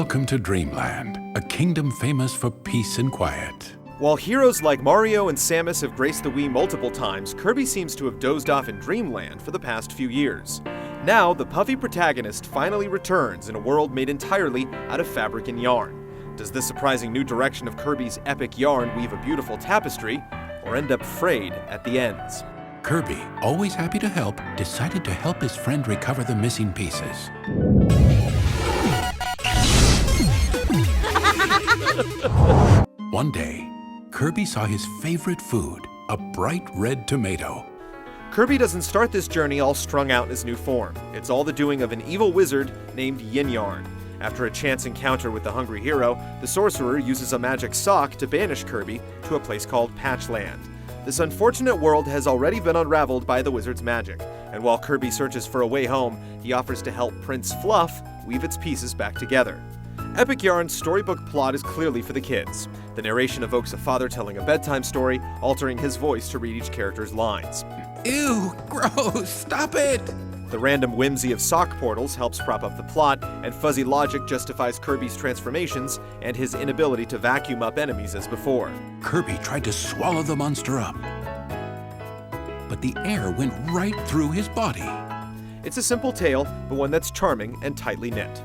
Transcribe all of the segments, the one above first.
Welcome to Dreamland, a kingdom famous for peace and quiet. While heroes like Mario and Samus have graced the Wii multiple times, Kirby seems to have dozed off in Dreamland for the past few years. Now, the puffy protagonist finally returns in a world made entirely out of fabric and yarn. Does this surprising new direction of Kirby's epic yarn weave a beautiful tapestry, or end up frayed at the ends? Kirby, always happy to help, decided to help his friend recover the missing pieces. One day, Kirby saw his favorite food, a bright red tomato. Kirby doesn't start this journey all strung out in his new form. It's all the doing of an evil wizard named Yin Yarn. After a chance encounter with the hungry hero, the sorcerer uses a magic sock to banish Kirby to a place called Patchland. This unfortunate world has already been unraveled by the wizard's magic, and while Kirby searches for a way home, he offers to help Prince Fluff weave its pieces back together. Epic Yarn's storybook plot is clearly for the kids. The narration evokes a father telling a bedtime story, altering his voice to read each character's lines. Ew, gross, stop it! The random whimsy of sock portals helps prop up the plot, and fuzzy logic justifies Kirby's transformations and his inability to vacuum up enemies as before. Kirby tried to swallow the monster up, but the air went right through his body. It's a simple tale, but one that's charming and tightly knit.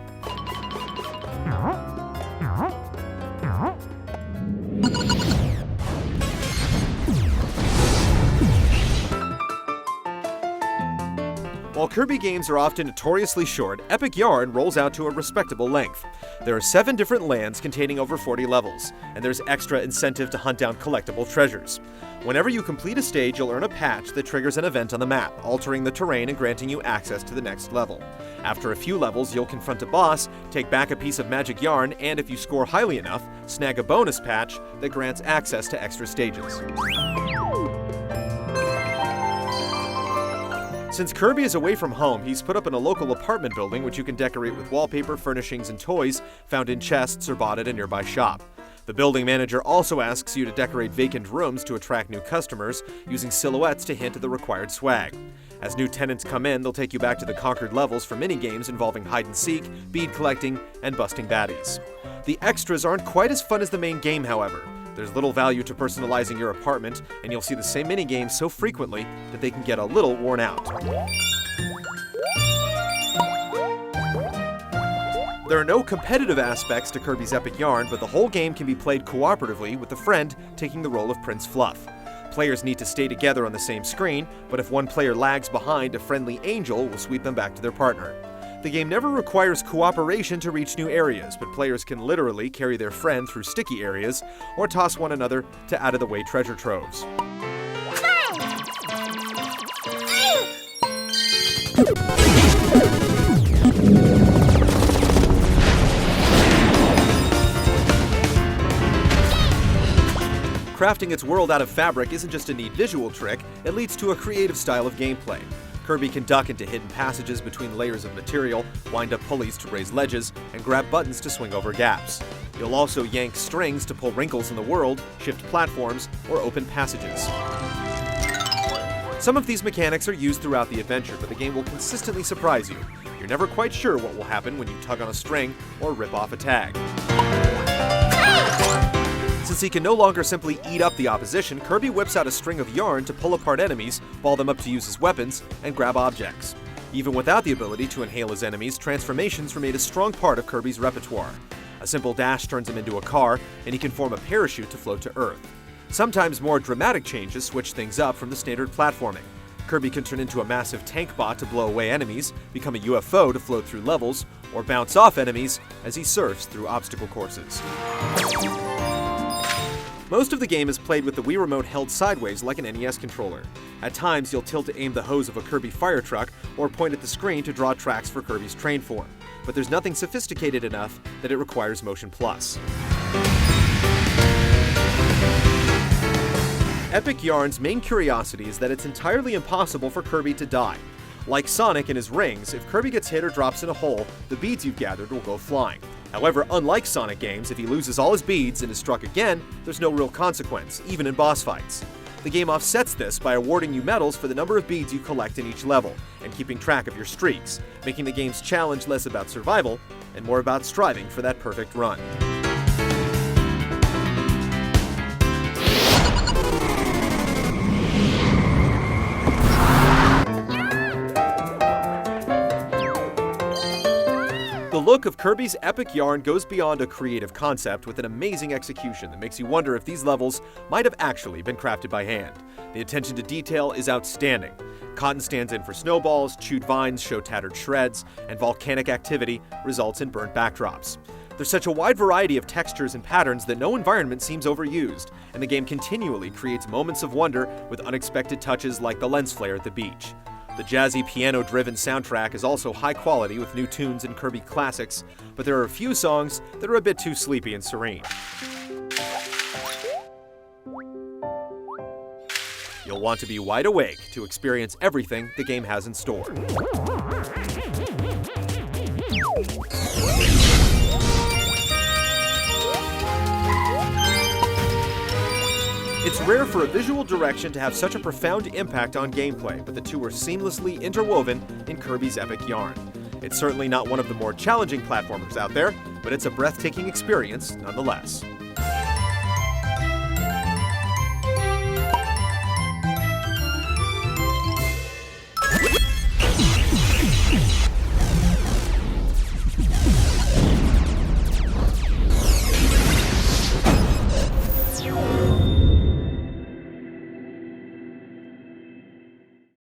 While Kirby games are often notoriously short, Epic Yarn rolls out to a respectable length. There are 7 different lands containing over 40 levels, and there's extra incentive to hunt down collectible treasures. Whenever you complete a stage, you'll earn a patch that triggers an event on the map, altering the terrain and granting you access to the next level. After a few levels, you'll confront a boss, take back a piece of magic yarn, and if you score highly enough, snag a bonus patch that grants access to extra stages. Since Kirby is away from home, he's put up in a local apartment building which you can decorate with wallpaper, furnishings, and toys found in chests or bought at a nearby shop. The building manager also asks you to decorate vacant rooms to attract new customers, using silhouettes to hint at the required swag. As new tenants come in, they'll take you back to the conquered levels for mini-games involving hide-and-seek, bead collecting, and busting baddies. The extras aren't quite as fun as the main game, however. There's little value to personalizing your apartment, and you'll see the same mini-games so frequently that they can get a little worn out. There are no competitive aspects to Kirby's Epic Yarn, but the whole game can be played cooperatively with a friend taking the role of Prince Fluff. Players need to stay together on the same screen, but if one player lags behind, a friendly angel will sweep them back to their partner. The game never requires cooperation to reach new areas, but players can literally carry their friend through sticky areas or toss one another to out-of-the-way treasure troves. Crafting its world out of fabric isn't just a neat visual trick, it leads to a creative style of gameplay. Kirby can duck into hidden passages between layers of material, wind up pulleys to raise ledges, and grab buttons to swing over gaps. You'll also yank strings to pull wrinkles in the world, shift platforms, or open passages. Some of these mechanics are used throughout the adventure, but the game will consistently surprise you. You're never quite sure what will happen when you tug on a string or rip off a tag. Since he can no longer simply eat up the opposition, Kirby whips out a string of yarn to pull apart enemies, ball them up to use as weapons, and grab objects. Even without the ability to inhale his enemies, transformations remain a strong part of Kirby's repertoire. A simple dash turns him into a car, and he can form a parachute to float to Earth. Sometimes more dramatic changes switch things up from the standard platforming. Kirby can turn into a massive tank bot to blow away enemies, become a UFO to float through levels, or bounce off enemies as he surfs through obstacle courses. Most of the game is played with the Wii Remote held sideways like an NES controller. At times, you'll tilt to aim the hose of a Kirby fire truck or point at the screen to draw tracks for Kirby's train form, but there's nothing sophisticated enough that it requires Motion Plus. Epic Yarn's main curiosity is that it's entirely impossible for Kirby to die. Like Sonic and his rings, if Kirby gets hit or drops in a hole, the beads you've gathered will go flying. However, unlike Sonic games, if he loses all his beads and is struck again, there's no real consequence, even in boss fights. The game offsets this by awarding you medals for the number of beads you collect in each level, and keeping track of your streaks, making the game's challenge less about survival and more about striving for that perfect run. The look of Kirby's epic yarn goes beyond a creative concept with an amazing execution that makes you wonder if these levels might have actually been crafted by hand. The attention to detail is outstanding. Cotton stands in for snowballs, chewed vines show tattered shreds, and volcanic activity results in burnt backdrops. There's such a wide variety of textures and patterns that no environment seems overused, and the game continually creates moments of wonder with unexpected touches like the lens flare at the beach. The jazzy piano-driven soundtrack is also high quality with new tunes and Kirby classics, but there are a few songs that are a bit too sleepy and serene. You'll want to be wide awake to experience everything the game has in store. It's rare for a visual direction to have such a profound impact on gameplay, but the two are seamlessly interwoven in Kirby's epic yarn. It's certainly not one of the more challenging platformers out there, but it's a breathtaking experience nonetheless.